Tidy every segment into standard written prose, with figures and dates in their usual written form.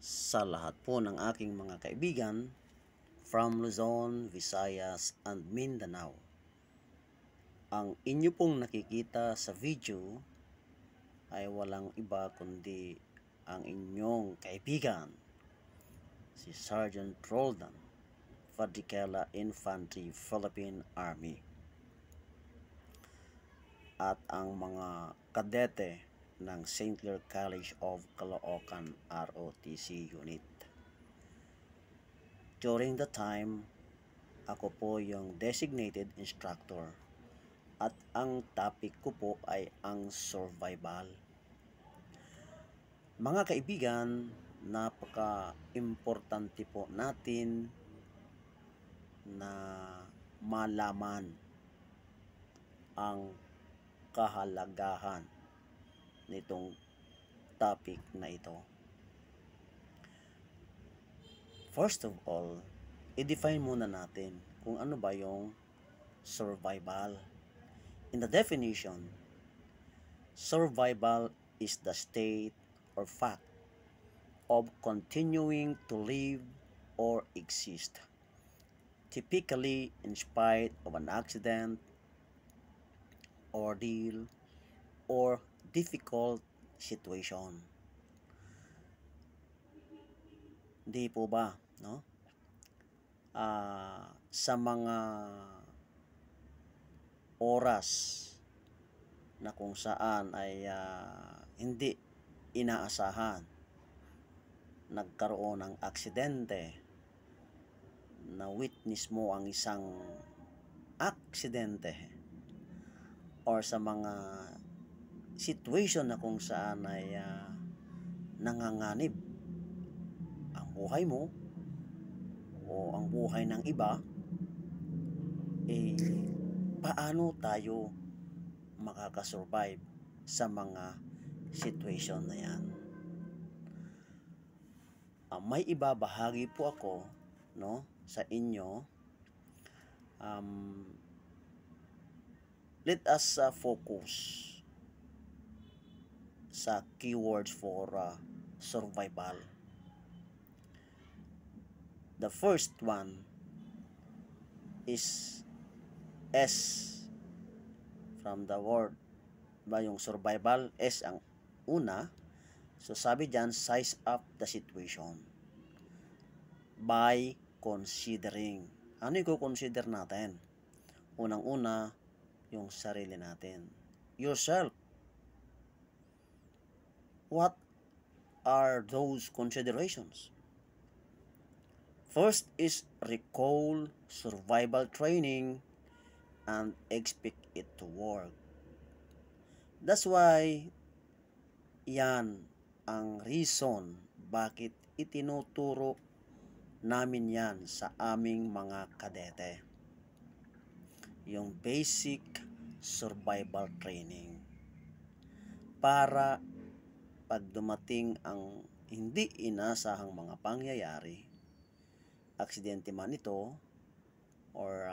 sa lahat po ng aking mga kaibigan from Luzon, Visayas, and Mindanao. Ang inyo pong nakikita sa video ay walang iba kundi ang inyong kaibigan, si Sergeant Roldan Fadikela Infantry Philippine Army, at ang mga kadete ng St. Clair College of Caloocan ROTC Unit. During the time, ako po yung designated instructor at ang topic ko po ay ang survival. Mga kaibigan, napaka-importante po natin na malaman ang kahalagahan nitong topic na ito. First of all, i-define muna natin kung ano ba yung survival. In the definition, survival is the state or fact of continuing to live or exist, typically in spite of an accident, ordeal, or difficult situation. Di po ba, no? Sa mga oras na kung saan ay hindi inaasahan, nagkaroon ng aksidente, na witness mo ang isang aksidente, or sa mga situation na kung saan ay nanganganib ang buhay mo o ang buhay ng iba, paano tayo makakasurvive sa mga situation na yan? May ibabahagi po ako, no, sa inyo. Let us focus sa keywords for survival. The first one is S from the word ba yung survival. S ang una. So sabi dyan, size up the situation by considering. Ano yung consider natin? Unang-una, yung sarili natin, yourself. What are those considerations? First is recall survival training and expect it to work. That's why yan ang reason bakit itinuturo namin yan sa aming mga kadete. Yung basic survival training. Para pag dumating ang hindi inasahang mga pangyayari, aksidente man ito, or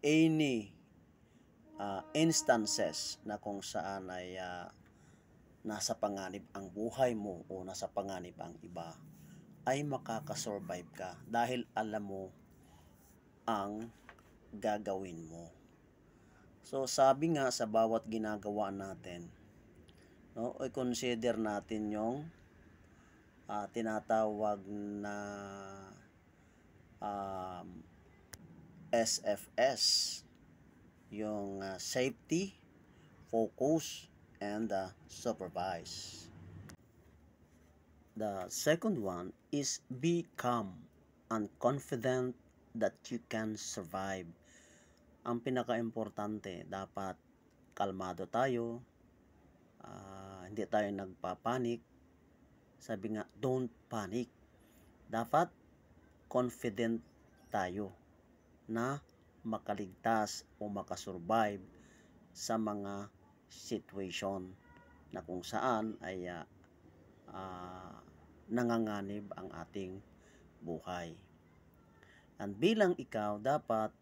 any instances na kung saan ay nasa panganib ang buhay mo o nasa panganib ang iba, ay makakasurvive ka dahil alam mo ang gagawin mo. So sabi nga sa bawat ginagawa natin, no, i-consider natin yung tinatawag na SFS, yung safety, focus, and supervise. The second one is be calm and confident that you can survive. Ang pinaka-importante, dapat kalmado tayo, hindi tayo nagpapanik. Sabi nga, don't panic. Dapat confident tayo na makaligtas o makasurvive sa mga situation na kung saan ay nanganganib ang ating buhay. And bilang ikaw, dapat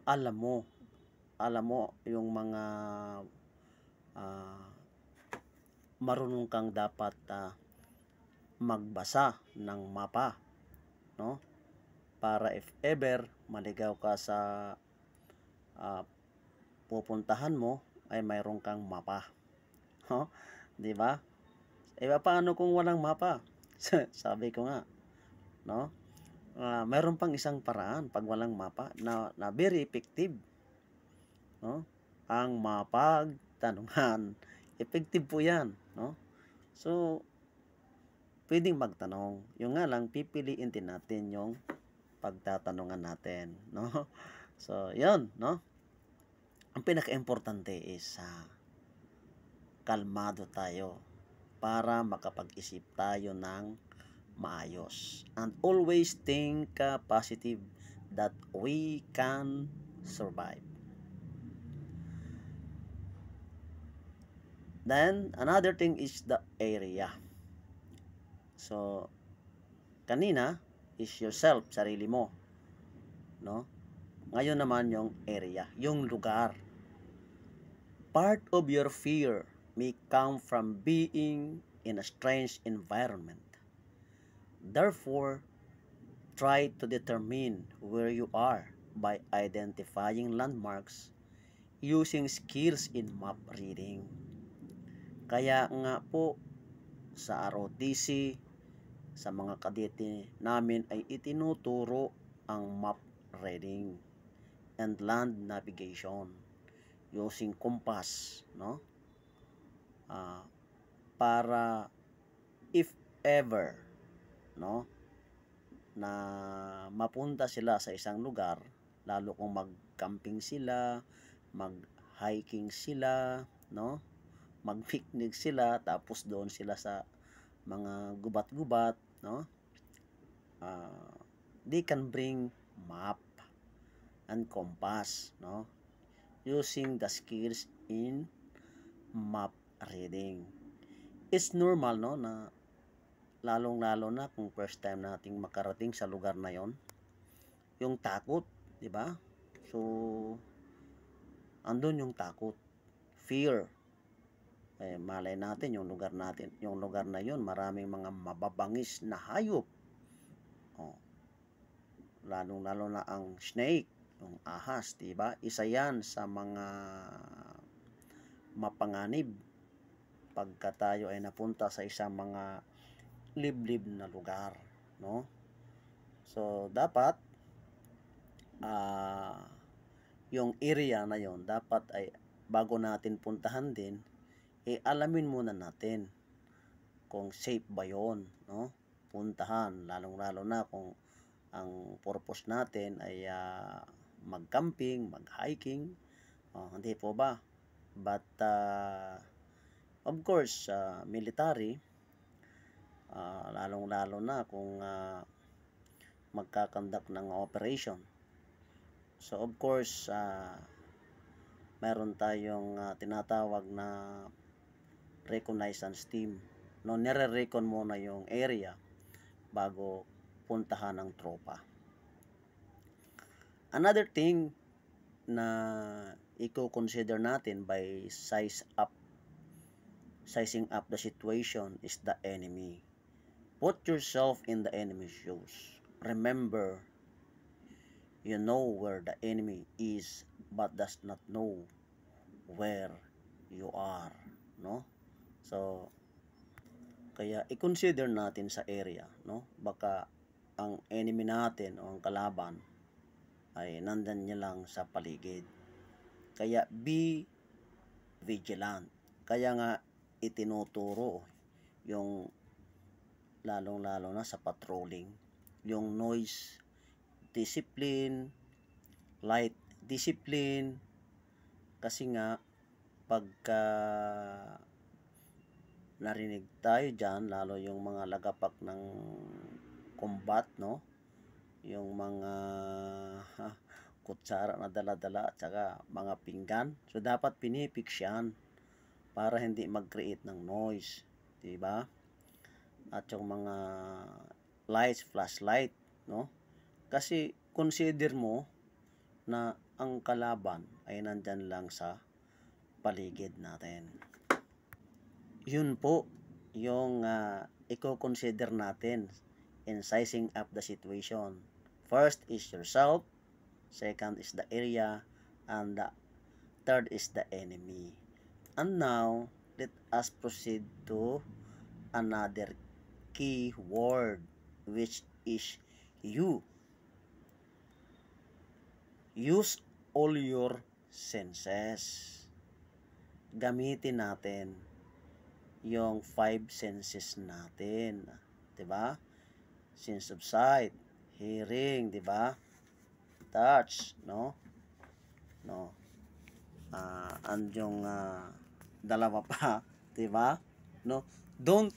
alam mo yung mga marunong kang dapat magbasa ng mapa, no? Para if ever maligaw ka sa pupuntahan mo ay mayroon kang mapa. No? 'Di ba? Paano kung walang mapa? Sabi ko nga, no? Mayroon pang isang paraan pag walang mapa na very effective, no? Ang mapagtanungan. Effective po 'yan, no? So, pwedeng magtanong. Yung nga lang pipiliin din natin yung pagtatanungan natin, no? So, 'yon, no? Ang pinaka-importante is kalmado tayo para makapag-isip tayo ng maayos. And always think positive that we can survive. Then, another thing is the area. So, kanina is yourself, sarili mo, no? Ngayon naman yung area, yung lugar. Part of your fear may come from being in a strange environment. Therefore, try to determine where you are by identifying landmarks using skills in map reading. Kaya nga po sa ROTC, sa mga kadete namin ay itinuturo ang map reading and land navigation using compass, no? Para if ever, no, na mapunta sila sa isang lugar, lalo kung mag-camping sila, mag-hiking sila, no, mag-picnic sila, tapos doon sila sa mga gubat-gubat, no, they can bring map and compass, no, using the skills in map reading. It's normal, no, na lalong-lalo na kung first time nating makarating sa lugar na yon, yung takot, di ba? So, andun yung takot, fear. Malay natin yung lugar na yon, maraming mga mababangis na hayop. Lalong-lalo na ang snake, yung ahas, di ba? Isa yan sa mga mapanganib pagka tayo ay napunta sa isang mga liblib na lugar, no? So, dapat yung area na yon dapat ay bago natin puntahan din, alamin muna natin kung safe ba yon, no? Puntahan, lalong-lalo na kung ang purpose natin ay mag-camping, mag-hiking, hindi po ba? But of course, military, lalong-lalo na kung magkakandak ng operation. So of course, meron tayong tinatawag na reconnaissance team, no, nire-recon muna yung area bago puntahan ng tropa. Another thing na i-consider natin by sizing up the situation is the enemy. Put yourself in the enemy's shoes. Remember, you know where the enemy is but does not know where you are, no? So, kaya i-consider natin sa area, no? Baka ang enemy natin o ang kalaban ay nandan niya lang sa paligid. Kaya be vigilant. Kaya nga itinuturo yung lalong-lalo na sa patrolling, yung noise discipline, light discipline, kasi nga pagka narinig tayo dyan, lalo yung mga lagapak ng combat, no, yung mga kutsara na dala-dala at saka mga pinggan, so dapat pinipix yan para hindi mag-create ng noise, diba? At yung mga lights, flashlight, no, kasi consider mo na ang kalaban ay nandyan lang sa paligid natin. Yun po yung i-consider natin in sizing up the situation. First is yourself, second is the area, and the third is the enemy. And now, let us proceed to another key word, which is you. Use all your senses. Gamitin natin yung 5 senses natin. 'Di ba? Sense of sight, hearing, 'di ba? Touch, no? No. And yung dalawa pa, 'di ba? No? Don't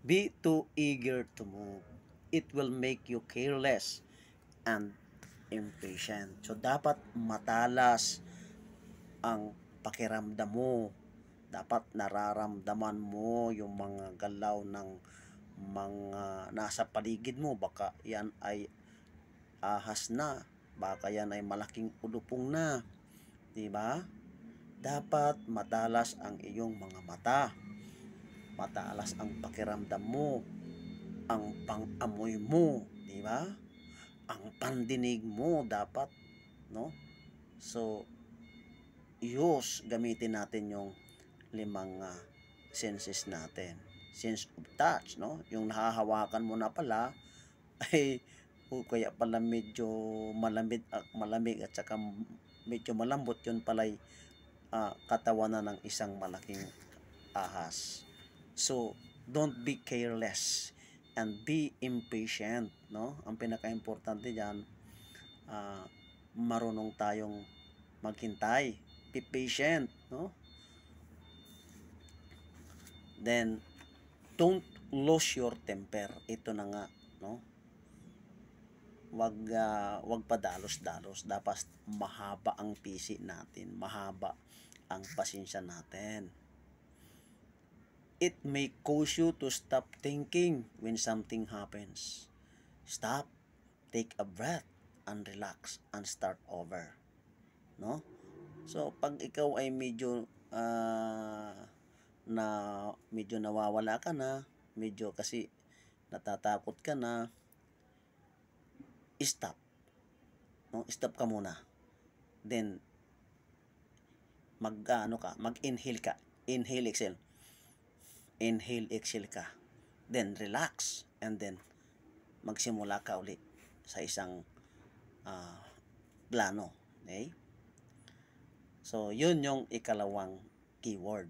be too eager to move. It will make you careless and impatient. So dapat matalas ang pakiramdam mo. Dapat nararamdaman mo yung mga galaw ng mga nasa paligid mo. Baka yan ay ahas na, baka yan ay malaking ulupong na, 'di ba? Dapat matalas ang iyong mga mata. Matalas ang pakiramdam mo, ang pang-amoy mo, 'di ba? Ang pandinig mo dapat, no? So, gamitin natin yung 5 senses natin. Sense of touch, no? Yung nahahawakan mo na pala ay kaya pala medyo malamig at saka medyo malambot, yun pala'y katawan na ng isang malaking ahas. So, don't be careless and be impatient, no? Ang pinaka-importante diyan, marunong tayong maghintay, be patient, no? Then, don't lose your temper. Ito na nga, no? Wag padalos-dalos. Dapat mahaba ang pisi natin, mahaba ang pasensya natin. It may cause you to stop thinking when something happens. Stop, take a breath, and relax, and start over. No? So, pag ikaw ay medyo nawawala ka na, medyo kasi natatakot ka na, stop. No? Stop ka muna. Then, mag-inhale ka. Inhale, exhale. Inhale, exhale ka. Then, relax. And then, magsimula ka ulit sa isang plano. Okay? So, yun yung ikalawang keyword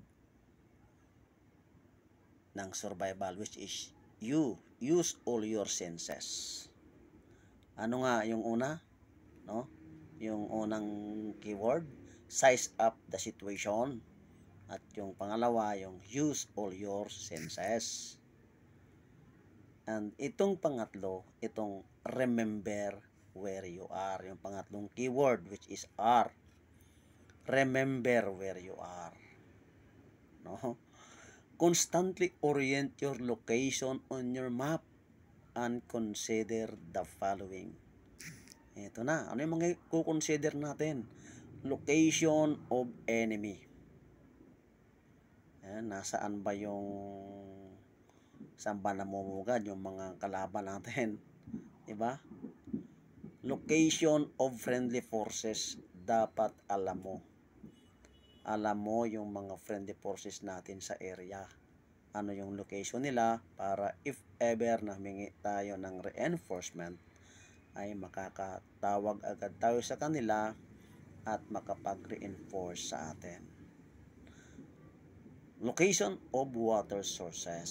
ng survival, which is you. Use all your senses. Ano nga yung una? No? Yung unang keyword, size up the situation. At yung pangalawa, yung use all your senses. And itong pangatlo, itong remember where you are. Yung pangatlong keyword, which is are. Remember where you are. No? Constantly orient your location on your map and consider the following. Ito na. Ano yung mga kukonsider natin? Location of enemy. Nasaan ba saan ba namumugad yung mga kalaban natin? Diba? Location of friendly forces. Dapat alam mo. Alam mo yung mga friendly forces natin sa area. Ano yung location nila para if ever na humingi tayo ng reinforcement ay makakatawag agad tayo sa kanila at makapag-reinforce sa atin. Location of water sources.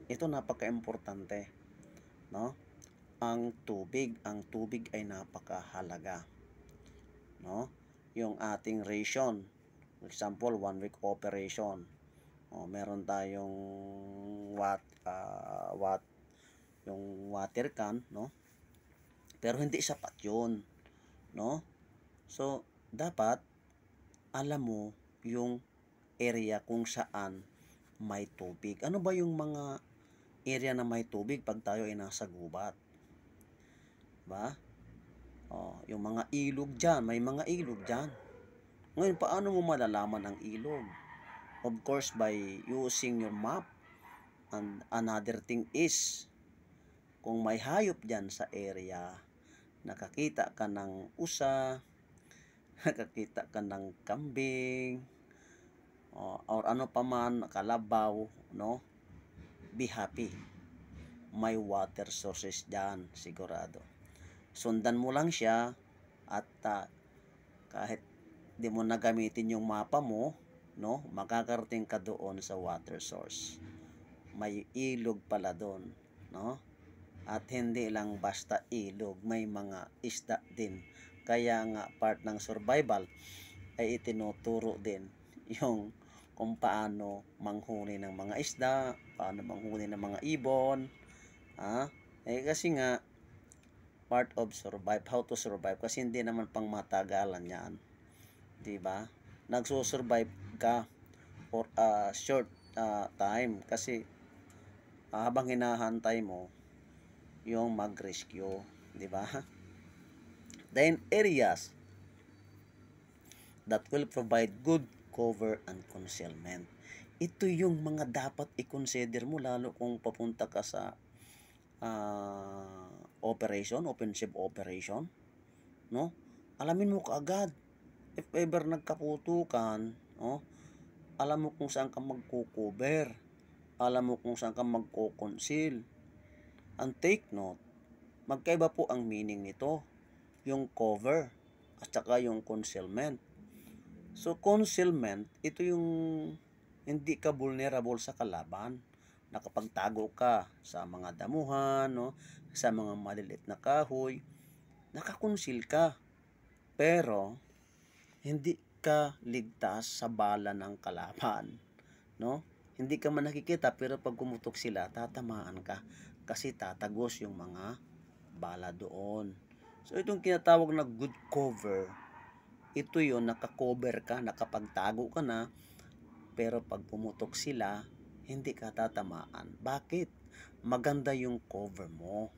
Ito napaka-importante, no? Ang tubig ay napakahalaga, no? Yung ating ration, for example, 1 week operation. Meron tayong yung water can, no? Pero hindi sapat 'yun, no? So, dapat alam mo yung area kung saan may tubig. Ano ba yung mga area na may tubig pag tayo ay nasa gubat? Ba? Yung mga ilog dyan, may mga ilog dyan. Ngayon, paano mo malalaman ang ilog? Of course, by using your map And another thing is, kung may hayop dyan sa area, nakakita ka ng usa, nakakita ka ng kambing, or ano pa man, kalabaw, no? Be happy. May water sources dyan, sigurado. Sundan mo lang siya at kahit di mo na gamitin yung mapa mo, no? Makakarating ka doon sa water source. May ilog pala doon, no? At hindi lang basta ilog, may mga isda din. Kaya nga part ng survival ay itinuturo din yung kung paano manghuli ng mga isda, paano manghuli ng mga ibon, kasi nga part of survive, how to survive, kasi hindi naman pang matagalan yan, di ba? Nagsusurvive ka for a short time kasi habang hinahantay mo yung mag-rescue, di ba? Then areas that will provide good cover and concealment. Ito yung mga dapat i-consider mo lalo kung papunta ka sa offensive operation, no? Alamin mo kaagad if ever nagkaputukan, no? Alam mo kung saan ka magko-cover, alam mo kung saan ka magko-conceal. And take note, magkaiba po ang meaning nito, yung cover at saka yung concealment. So concealment, ito yung hindi ka vulnerable sa kalaban. Nakapagtago ka sa mga damuhan, no? Sa mga maliliit na kahoy, nakakonceal ka. Pero hindi ka ligtas sa bala ng kalaban, no? Hindi ka man nakikita, pero pag kumutok sila, tatamaan ka kasi tatagos yung mga bala doon. So itong kinatawag na good cover, ito yon, nakakover ka, nakapagtago ka na, pero pag pumutok sila, hindi ka tatamaan. Bakit? Maganda yung cover mo.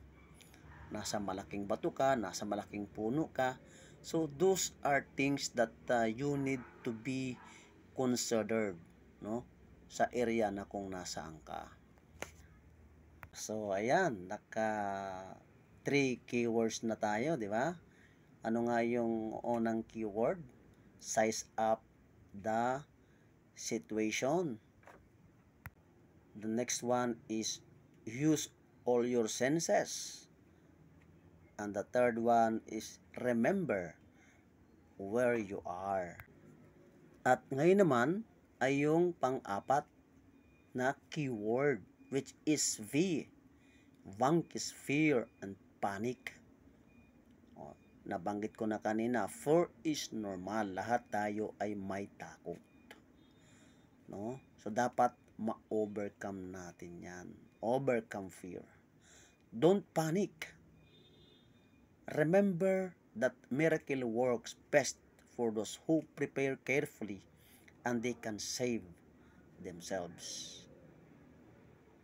Nasa malaking bato ka, nasa malaking puno ka. So those are things that you need to be considered, no? Sa area na kung nasaan ka. So ayan, naka 3 keywords na tayo, di ba? Ano nga yung unang keyword? Size up the situation. The next one is use all your senses. And the third one is remember where you are. At ngayon naman ay yung pang-apat na keyword, which is V. Vank is fear and panic. Nabanggit ko na kanina, fear is normal. Lahat tayo ay may takot, no? So dapat ma-overcome natin yan. Overcome fear. Don't panic. Remember that miracle works best for those who prepare carefully and they can save themselves.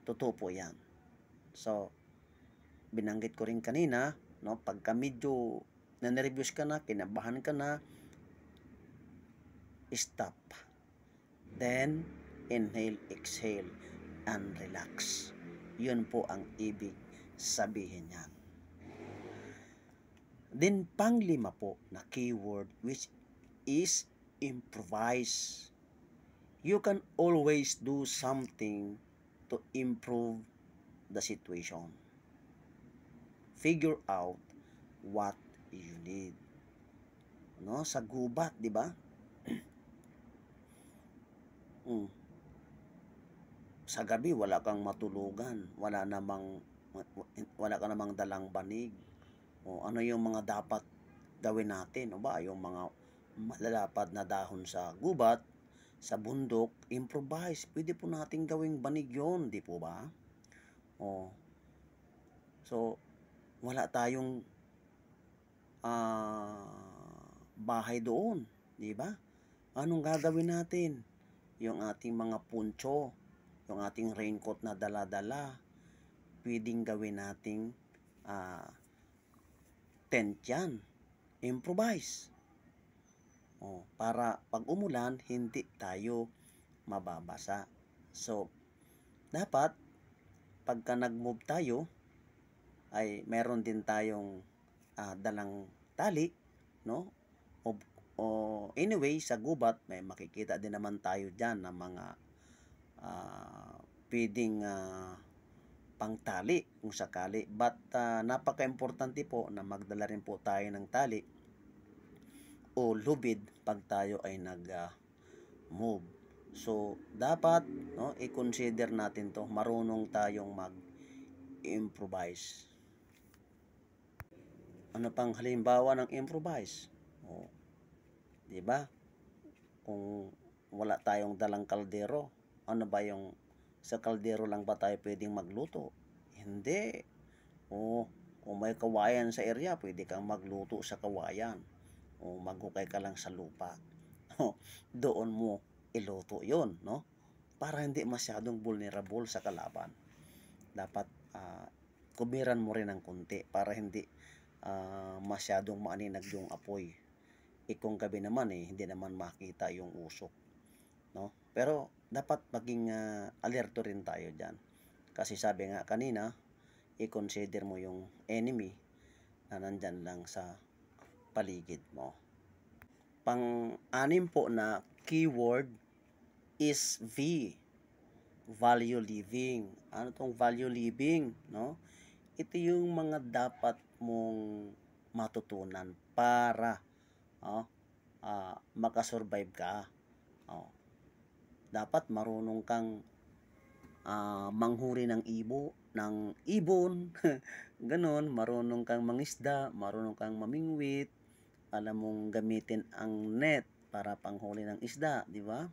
Totoo po yan. So, binanggit ko rin kanina, no, pagka medyo na-nervous ka na, kinabahan ka na, stop. Then, inhale, exhale, and relax. Yun po ang ibig sabihin yan. Then, panglima po na keyword, which is improvise. You can always do something to improve the situation. Figure out what you need. No, sa gubat, di ba? Sa gabi wala kang matulugan, wala ka namang dalang banig. Ano yung mga dapat gawin natin, o ba? Yung mga malalapad na dahon sa gubat, sa bundok, improvise. Pwede po nating gawing banig yon, di po ba? So, wala tayong bahay doon, di ba? Anong gagawin natin? Yung ating mga puncho, yung ating raincoat na dala-dala, pwedeng gawin nating tent yan. Improvise. Para pag umulan, hindi tayo mababasa. So, dapat pagka nag-move tayo, ay meron din tayong dalang tali, no? O anyway, sa gubat, may makikita din naman tayo dyan ng mga pwedeng pangtali kung sakali. But napaka-importante po na magdala rin po tayo ng tali o lubid pag tayo ay nag-move. So, dapat i-consider natin to, marunong tayong mag-improvise. Ano pang halimbawa ng improvise? O, di ba? Kung wala tayong dalang kaldero, ano ba yung sa kaldero lang ba tayo pwedeng magluto? Hindi. O, kung may kawayan sa area, pwede kang magluto sa kawayan. O maghukay ka lang sa lupa. Doon mo iluto yun, no? Para hindi masyadong vulnerable sa kalaban. Dapat kumiran mo rin ng kunti para hindi masyadong maaninag yung apoy. Kung gabi naman hindi naman makita yung usok, no? Pero dapat maging alerto rin tayo diyan. Kasi sabi nga kanina, i-consider mo yung enemy na nandyan lang sa paligid mo. Pang-anim po na keyword is V. Value living. Ano tong value living, no? Ito yung mga dapat mong matutunan para makasurvive ka. Dapat marunong kang manghuri ng ibon, ganon, marunong kang mangisda, marunong kang mamingwit, alam mong gamitin ang net para panghuli ng isda, di ba?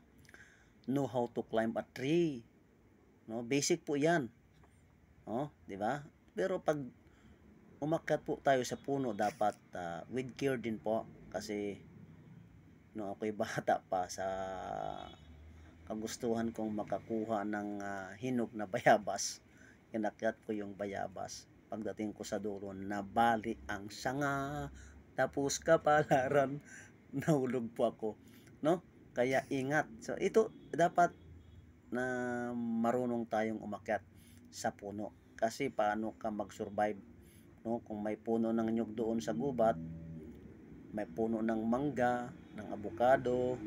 Know how to climb a tree, no? Basic po 'yan. Di ba? Pero pag umakyat po tayo sa puno, dapat with care din po, kasi no ako'y bata pa, sa kagustuhan kong makakuha ng hinog na bayabas, inakyat ko yung bayabas. Pagdating ko sa dulo, nabali ang sanga, tapos kapalaran, nahulog po ako, no? Kaya ingat. So ito dapat na marunong tayong umakyat sa puno, kasi paano ka mag-survive, no? Kung may puno ng nyug doon sa gubat, may puno ng mangga, ng abukado,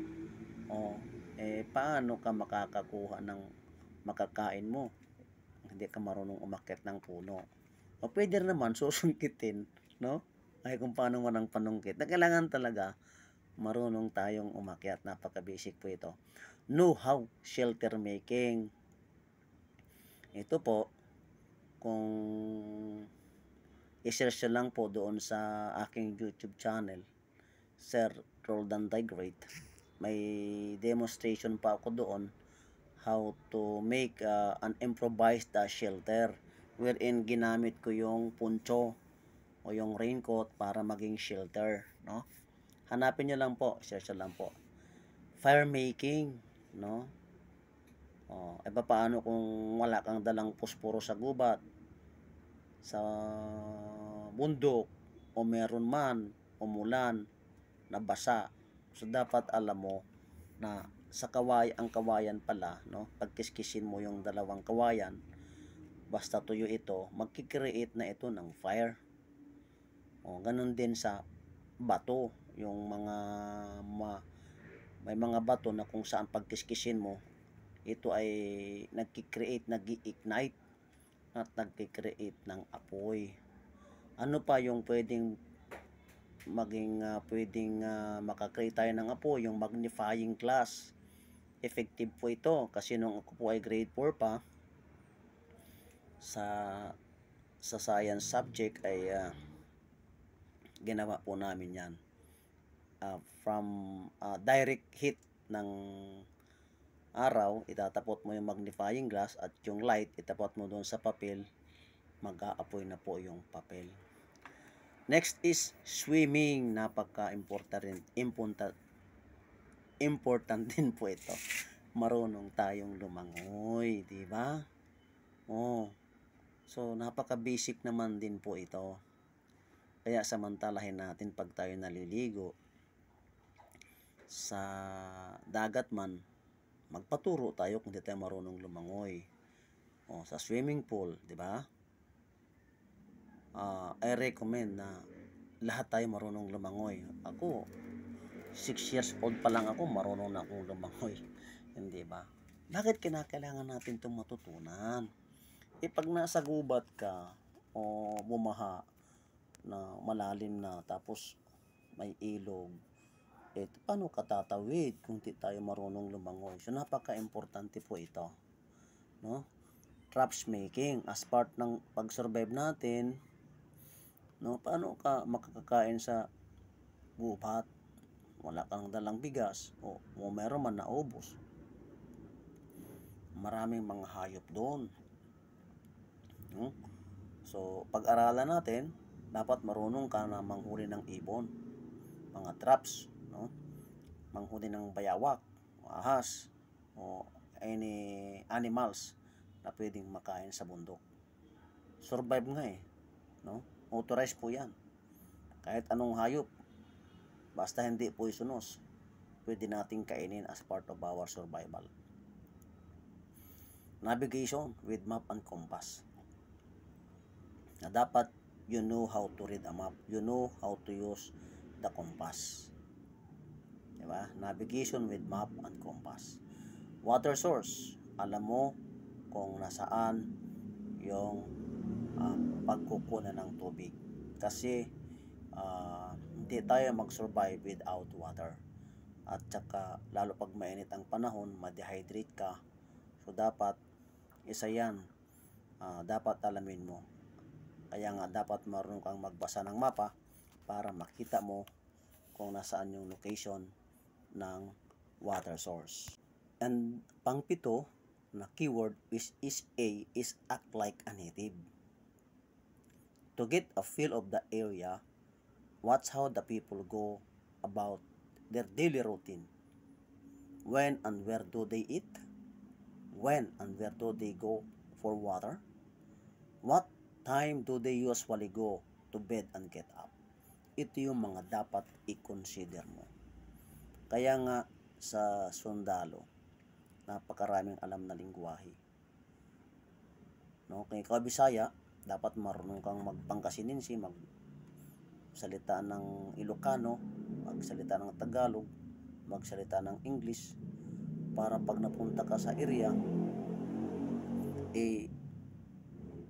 paano ka makakakuha ng makakain mo? Hindi ka marunong umakyat ng puno. O pwede naman susungkitin, no? Ay kung paano man ang panungkit. Na kailangan talaga marunong tayong umakyat. Napaka-basic po ito. Know how shelter making. Ito po, kung i-search lang po doon sa aking YouTube channel, Sir Roldan the Great, may demonstration pa ako doon how to make an improvised shelter, wherein ginamit ko yung poncho o yung raincoat para maging shelter, no? Hanapin nyo lang po, search lang po. Fire making, no? Paano kung wala kang dalang posporo sa gubat, sa bundok, o meron man umulan, nabasa. So dapat alam mo na sa ang kawayan pala, no? Pagkiskisin mo yung dalawang kawayan, basta tuyo ito, magki-create na ito ng fire. Ganun din sa bato, yung may mga bato na kung saan pagkiskisin mo, ito ay nagki-create, nag-i-ignite at nagki-create ng apoy. Ano pa yung pwedeng makakreate tayo ng apoy? Yung magnifying glass. Effective po ito kasi nung ako po ay grade 4 pa, sa science subject ay ginawa po namin yan. From direct hit ng araw, itatapot mo yung magnifying glass at yung light, itapot mo doon sa papel, mag-aapoy na po yung papel. Next is swimming. Important din po ito. Marunong tayong lumangoy, di ba? So napaka-basic naman din po ito. Kaya samantalahin natin pag tayo naliligo sa dagat man, magpaturo tayo kung di tayo marunong lumangoy. sa swimming pool, di ba? I recommend na lahat tayo marunong lumangoy. Ako, 6 years old pa lang ako, marunong na akong lumangoy. Hindi ba? Bakit kinakailangan natin itong matutunan? Pag nasa gubat ka o bumaha na malalim na tapos may ilog, paano ka tatawid kung di tayo marunong lumangoy? So napaka-importante po ito, no? Traps making as part ng pag-survive natin, no? Paano ka makakakain sa gubat? Wala kang dalang bigas o meron man naubos. Maraming mga hayop doon, no? So pag-aralan natin, dapat marunong ka na manghuli ng ibon, mga traps, no? Manghuli ng bayawak, ahas, o any animals na pwedeng makain sa bundok. Survive nga no? Authorized po yan. Kahit anong hayop, basta hindi poisonous, pwede nating kainin as part of our survival. Navigation with map and compass. Na dapat you know how to read a map, you know how to use the compass. Diba? Navigation with map and compass. Water source, alam mo kung nasaan yung pagkukunan ng tubig. Kasi hindi tayo mag-survive without water. At saka lalo pag mainit ang panahon, ma-dehydrate ka. So dapat isa yan, dapat alamin mo. Kaya nga dapat marunong kang magbasa ng mapa para makita mo kung nasaan yung location ng water source. And pangpito na keyword is act like a native. To get a feel of the area, watch how the people go about their daily routine. When and where do they eat? When and where do they go for water? What time do they usually go to bed and get up? Ito yung mga dapat i-consider mo. Kaya nga sa sundalo, napakaraming alam na lingwahe. No, kay Bisaya, dapat marunong kang magpangasininsi, magsalita ng Ilocano, magsalita ng Tagalog, magsalita ng English, para pag napunta ka sa area,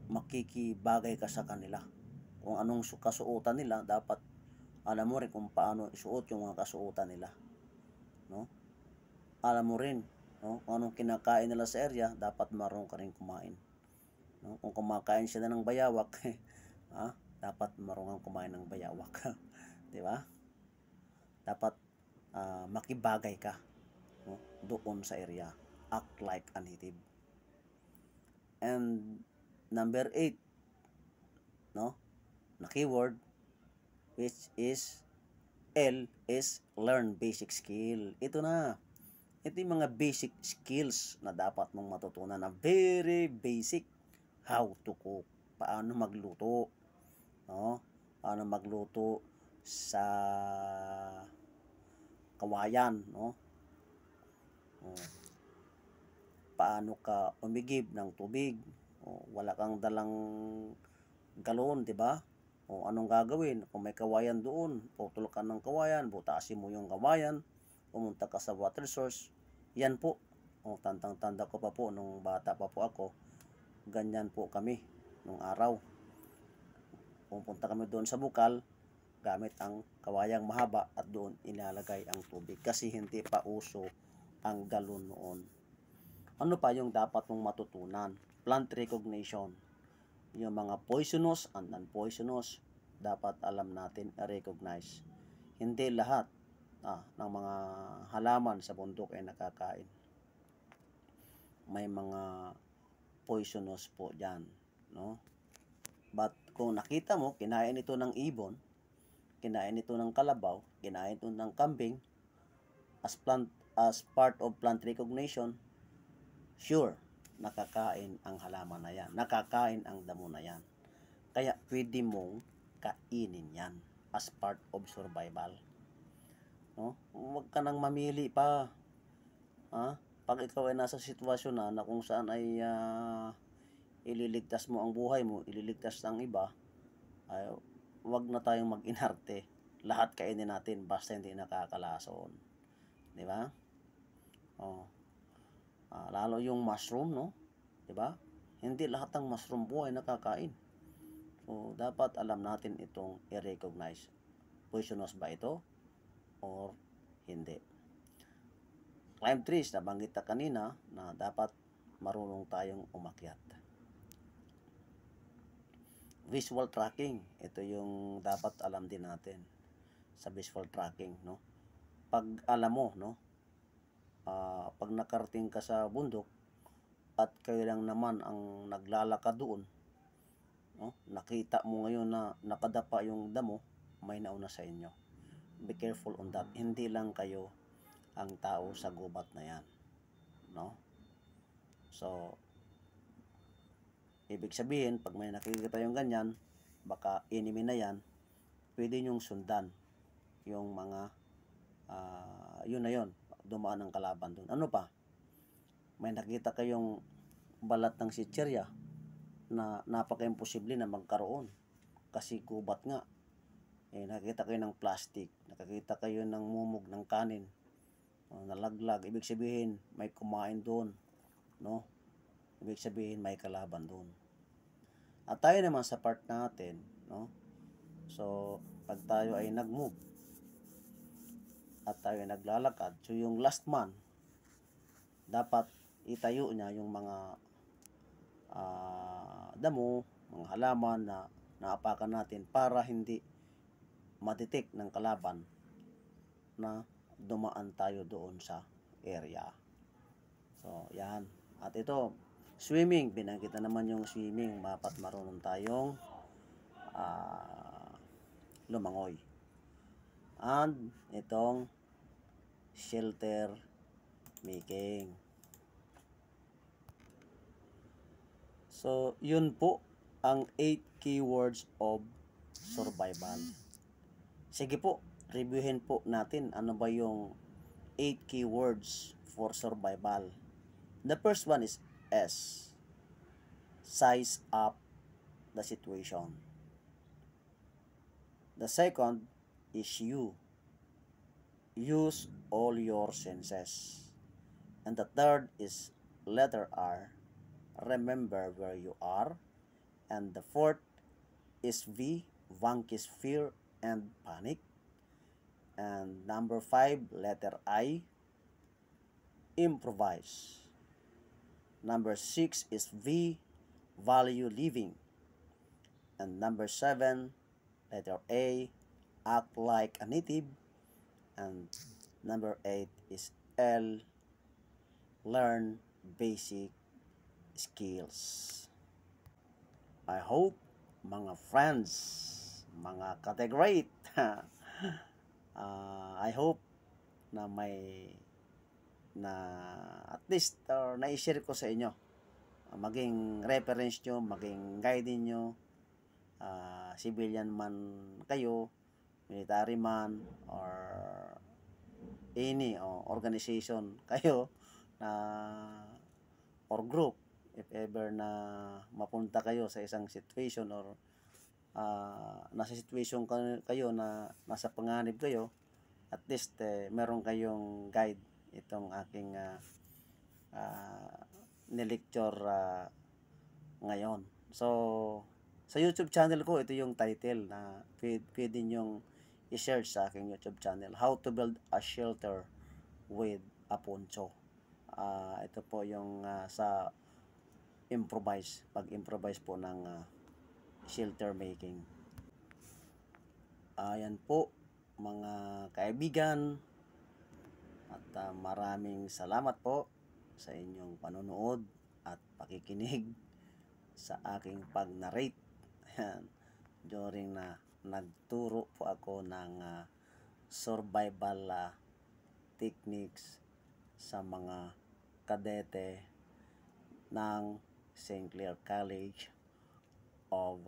makikibagay ka sa kanila. Kung anong kasuotan nila, dapat alam mo rin kung paano isuot yung mga kasuotan nila, no? Alam mo rin, no, kung anong kinakain nila sa area, dapat marunong ka rin kumain, no? Kung kumakain sila ng bayawak, dapat marunong kumain ng bayawak. Di ba? Dapat makibagay ka, no, doon sa area. Act like a native. And number 8, no, na keyword, which is L, is learn basic skill. Ito yung mga basic skills na dapat mong matutunan, na very basic. How to cook, paano magluto, no? Paano magluto sa kawayan, no? Paano ka umigib ng tubig, wala kang dalang galon, di ba? Anong gagawin kung may kawayan doon? Putol ka ng kawayan, butasin mo yung kawayan, pumunta ka sa water source. Yan po, tandang-tanda ko pa po nung bata pa po ako, ganyan po kami nung araw. Pupunta kami doon sa bukal gamit ang kawayang mahaba at doon ilalagay ang tubig kasi hindi pa uso ang galon noon. Ano pa yung dapat mong matutunan? Plant recognition. Yung mga poisonous and non-poisonous, dapat alam natin i-recognize. Hindi lahat ng mga halaman sa bundok ay nakakain. May mga poisonous po dyan, no? But kung nakita mo, kinain ito ng ibon, kinain ito ng kalabaw, kinain ito ng kambing, as part of plant recognition, sure, nakakain ang halaman na yan, nakakain ang damo na yan. Kaya pwede mong kainin yan as part of survival, no? Huwag ka nang mamili pa, pag ikaw ay nasa sitwasyon na kung saan ay ililigtas mo ang buhay mo, ililigtas ng iba, ay wag na tayong mag-inarte. Lahat kainin natin basta hindi nakakalason. Di ba? Oh. Lalo yung mushroom, no? Di ba? Hindi lahat ng mushroom buhay nakakain. So, dapat alam natin itong i-recognize. Poisonous ba ito or hindi? Climb trees, nabanggit na kanina na dapat marunong tayong umakyat. Visual tracking, ito yung dapat alam din natin sa visual tracking, no? Pag alam mo, no? Pag nakarating ka sa bundok at kayo lang naman ang naglalakad doon, no? Nakita mo ngayon na napadapa yung damo, may nauna sa inyo. Be careful on that. Hindi lang kayo ang tao sa gubat na yan, no? So, ibig sabihin, pag may nakikita yung ganyan, baka enemy na yan, pwede nyong sundan yung mga yun na yun, dumaan ang kalaban dun. Ano pa? May nakita kayong balat ng sitserya na napaka-imposible na magkaroon kasi gubat nga. Nakikita kayo ng plastic, nakikita kayo ng mumog ng kanin, nalaglag, ibig sabihin may kumain doon, no? Ibig sabihin may kalaban doon. At tayo naman sa part natin, no? So, pag tayo ay nag-move at tayo ay naglalakad, so yung last man, dapat itayo niya yung mga damo, mga halaman na naapakan natin para hindi matitik ng kalaban na dumaan tayo doon sa area. So, yan. At ito, swimming. Binanggit na naman yung swimming. Dapat marunong tayong lumangoy. And itong shelter making. So, yun po ang 8 keywords of survival. Sige po, reviewin po natin ano ba yung 8 keywords for survival. The first one is S. Size up the situation. The second is U. Use all your senses. And the third is letter R. Remember where you are. And the fourth is V. Vanquish fear and panic. And number 5, letter I. Improvise. Number 6 is V. Value living. And number 7, letter A. Act like a native. And number 8 is L. Learn basic skills. I hope, mga friends, mga category, I hope na may at least na-share ko sa inyo, maging reference nyo, maging guide nyo, civilian man kayo, military man, or any organization kayo or group, if ever na mapunta kayo sa isang situation or nasa situation kayo na nasa panganib kayo, at least meron kayong guide. Itong aking nilecture ngayon. So, sa YouTube channel ko, ito yung title na pwede nyong i-search sa aking YouTube channel. How to build a shelter with a poncho. Ito po yung sa improvise. Pag-improvise po ng shelter making. Ayan po, mga kaibigan. At maraming salamat po sa inyong panonood at pakikinig sa aking pag-narrate during na nagturo po ako ng survival techniques sa mga kadete ng St. Clair College of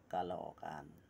Caloocan.